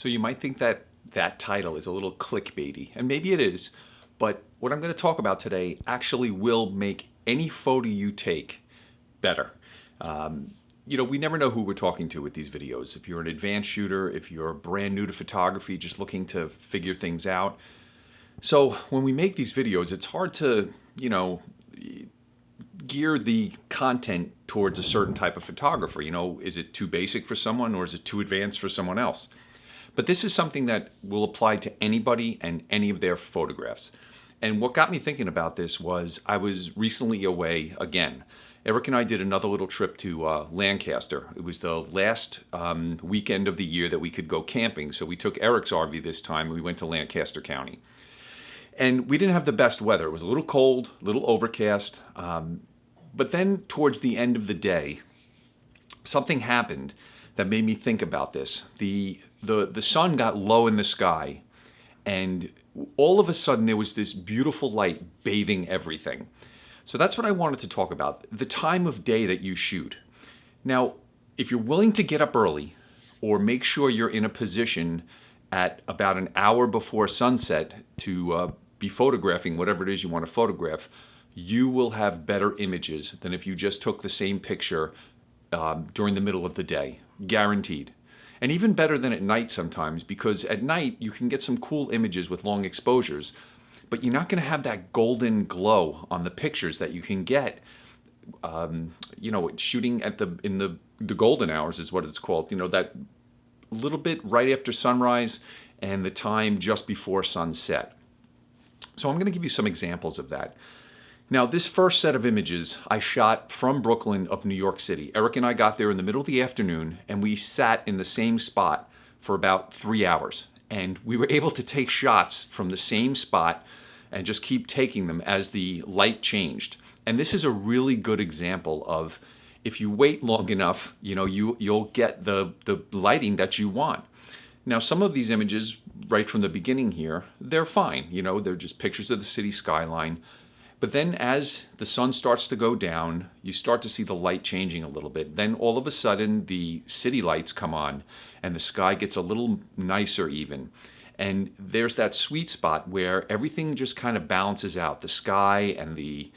So you might think that that title is a little clickbaity, and maybe it is, but what I'm going to talk about today actually will make any photo you take better. We never know who we're talking to with these videos. If you're an advanced shooter, if you're brand new to photography, just looking to figure things out. So when we make these videos, it's hard to, gear the content towards a certain type of photographer. Is it too basic for someone or is it too advanced for someone else? But this is something that will apply to anybody and any of their photographs. And what got me thinking about this was I was recently away again. Eric and I did another little trip to Lancaster. It was the last weekend of the year that we could go camping. So we took Eric's RV this time and we went to Lancaster County. And we didn't have the best weather. It was a little cold, a little overcast. But then towards the end of the day, something happened that made me think about this. The sun got low in the sky, and all of a sudden there was this beautiful light bathing everything. So that's what I wanted to talk about, the time of day that you shoot. Now, if you're willing to get up early or make sure you're in a position at about an hour before sunset to be photographing whatever it is you want to photograph, you will have better images than if you just took the same picture during the middle of the day, guaranteed. And even better than at night sometimes, because at night you can get some cool images with long exposures, but you're not going to have that golden glow on the pictures that you can get. Shooting in the golden hours is what it's called. That little bit right after sunrise and the time just before sunset. So I'm going to give you some examples of that. Now, this first set of images I shot from Brooklyn of New York City. Eric and I got there in the middle of the afternoon, and we sat in the same spot for about 3 hours. And we were able to take shots from the same spot and just keep taking them as the light changed. And this is a really good example of if you wait long enough, you'll get the lighting that you want. Now, some of these images, right from the beginning here, they're fine. They're just pictures of the city skyline. But then as the sun starts to go down, you start to see the light changing a little bit. Then all of a sudden, the city lights come on and the sky gets a little nicer even. And there's that sweet spot where everything just kind of balances out, the sky and the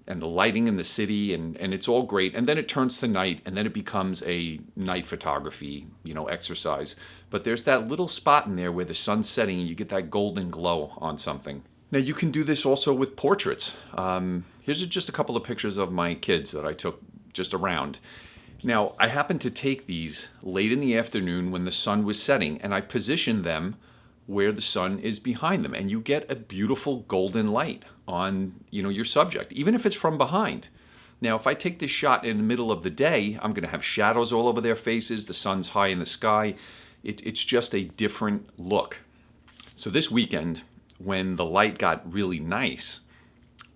lighting in the city, and it's all great. And then it turns to night, and then it becomes a night photography, exercise. But there's that little spot in there where the sun's setting and you get that golden glow on something. Now, you can do this also with portraits. Here's just a couple of pictures of my kids that I took just around. Now, I happened to take these late in the afternoon when the sun was setting, and I positioned them where the sun is behind them, and you get a beautiful golden light on your subject, even if it's from behind. Now, if I take this shot in the middle of the day, I'm going to have shadows all over their faces. The sun's high in the sky. It's just a different look. So this weekend, when the light got really nice,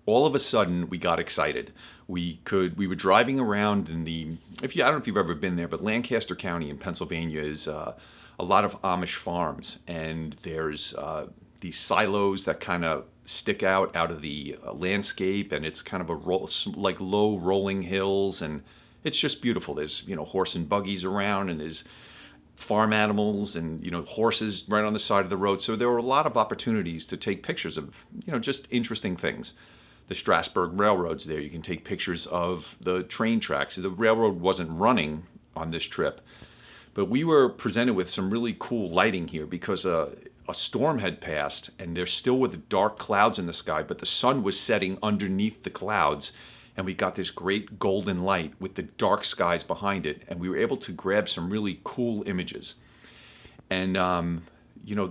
all of a sudden we got excited. We were driving around in I don't know if you've ever been there, but Lancaster County in Pennsylvania is a lot of Amish farms, and there's these silos that kind of stick out of the landscape, and it's kind of like low rolling hills, and it's just beautiful. There's horse and buggies around, and there's farm animals and horses right on the side of the road. So there were a lot of opportunities to take pictures of just interesting things. The Strasburg Railroad's there. You can take pictures of the train tracks. The railroad wasn't running on this trip, but we were presented with some really cool lighting here because a storm had passed and there still were the dark clouds in the sky, but the sun was setting underneath the clouds, and we got this great golden light with the dark skies behind it, and we were able to grab some really cool images. And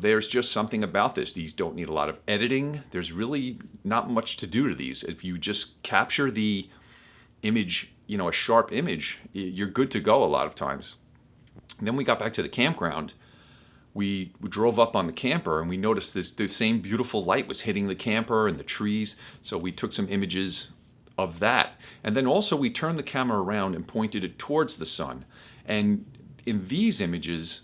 there's just something about this. These don't need a lot of editing. There's really not much to do to these. If you just capture the image, a sharp image, you're good to go a lot of times. And then we got back to the campground. We drove up on the camper, and we noticed the same beautiful light was hitting the camper and the trees. So we took some images of that. And then also we turned the camera around and pointed it towards the sun. And in these images,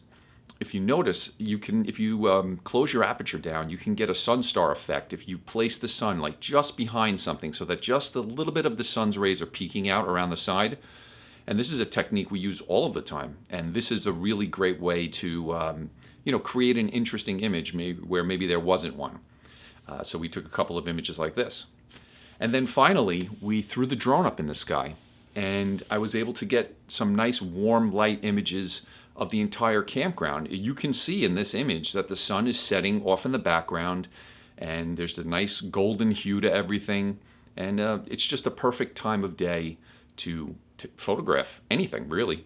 if you notice, if you close your aperture down, you can get a sun star effect if you place the sun like just behind something so that just a little bit of the sun's rays are peeking out around the side. And this is a technique we use all of the time. And this is a really great way to create an interesting image where maybe there wasn't one. So we took a couple of images like this. And then finally, we threw the drone up in the sky, and I was able to get some nice warm light images of the entire campground. You can see in this image that the sun is setting off in the background, and there's a nice golden hue to everything, and it's just a perfect time of day to photograph anything, really.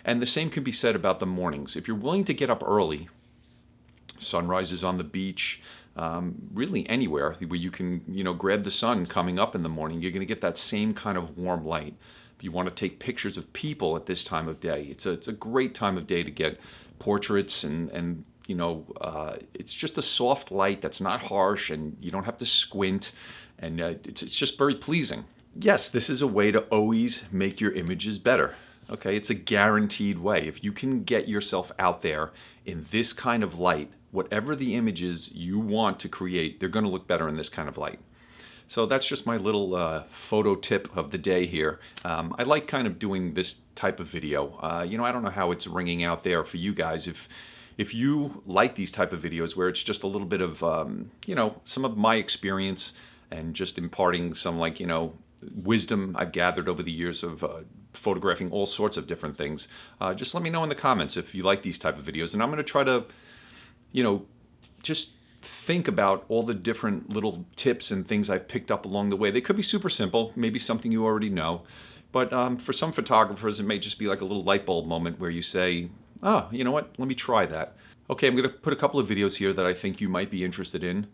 And the same could be said about the mornings. If you're willing to get up early, sunrises on the beach, really anywhere where you can, grab the sun coming up in the morning, you're going to get that same kind of warm light. If you want to take pictures of people at this time of day, it's a great time of day to get portraits, and it's just a soft light that's not harsh, and you don't have to squint, and it's just very pleasing. Yes, this is a way to always make your images better. Okay, it's a guaranteed way. If you can get yourself out there in this kind of light, whatever the images you want to create, they're going to look better in this kind of light. So that's just my little photo tip of the day here. I like kind of doing this type of video. I don't know how it's ringing out there for you guys. If you like these type of videos where it's just a little bit of, some of my experience and just imparting some wisdom I've gathered over the years of photographing all sorts of different things, just let me know in the comments if you like these type of videos. And I'm going to try to, just think about all the different little tips and things I've picked up along the way. They could be super simple, maybe something you already know. But for some photographers, it may just be like a little light bulb moment where you say, oh, you know what, let me try that. Okay, I'm going to put a couple of videos here that I think you might be interested in.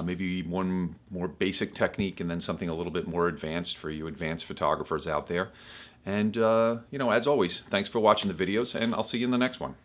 Maybe one more basic technique and then something a little bit more advanced for you advanced photographers out there. And, as always, thanks for watching the videos, and I'll see you in the next one.